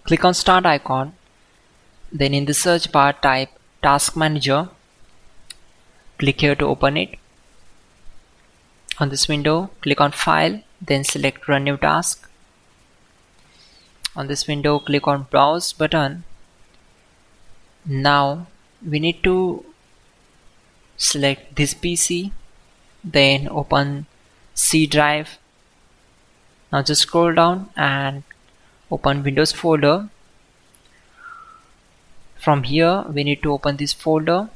Click on Start icon, then in the search bar type Task Manager. Click here to open it. On this window, click on File, then select Run New Task. On this window, click on Browse button. Now we need to select this PC, then open C drive. Now just scroll down and open Windows folder. From here we need to open this folder,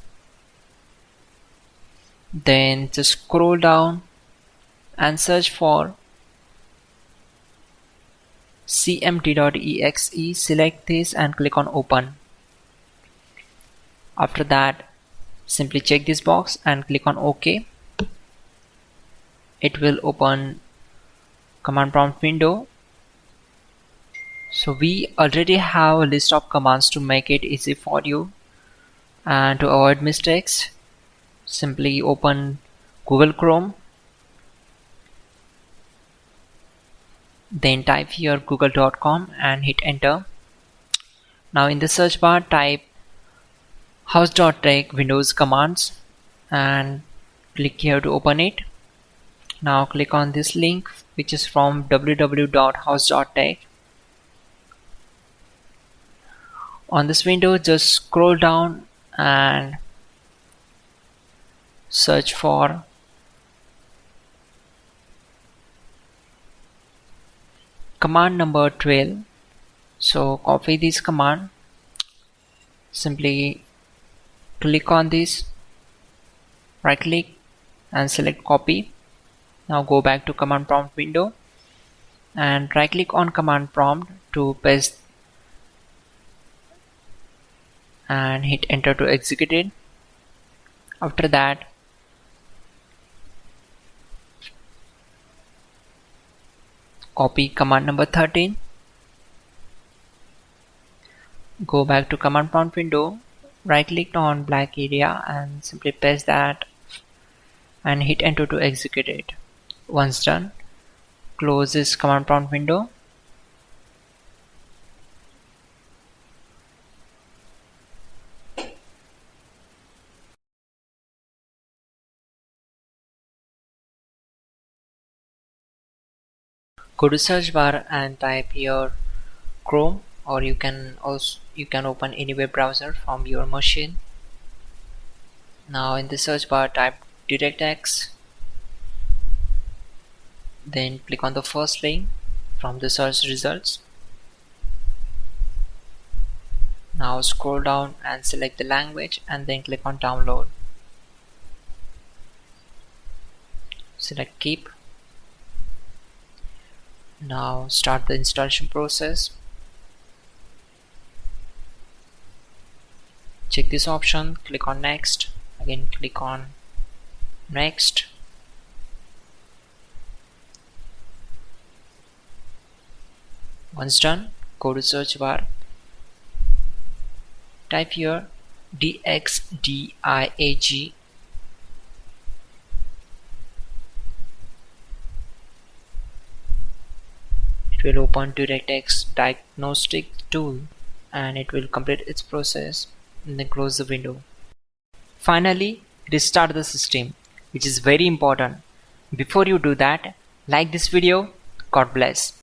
then just scroll down and search for cmd.exe. Select this and click on open. After that, simply check this box and click on OK. It will open command prompt window. So we already have a list of commands to make it easy for you, and to avoid mistakes, simply open Google Chrome, then type here google.com and hit enter. Now in the search bar type hows.tech Windows commands and click here to open it. Now click on this link, which is from www.hows.tech. On this window, just scroll down and search for command number 12. So copy this command, simply click on this, right click and select copy. Now go back to command prompt window and right click on command prompt to paste and hit enter to execute it. After that, copy command number 13, go back to command prompt window, right click on black area and simply paste that and hit enter to execute it. Once done, close this command prompt window. Go to search bar and type here Chrome, or you can open any web browser from your machine. Now in the search bar type DirectX, then click on the first link from the search results. Now scroll down and select the language and then click on download. Select keep. Now start the installation process. Check this option, click on next, again click on next. Once done, go to search bar, type here DXDIAG. It will open DirectX diagnostic tool and it will complete its process, and then close the window. Finally, restart the system, which is very important. Before you do that, like this video. God bless.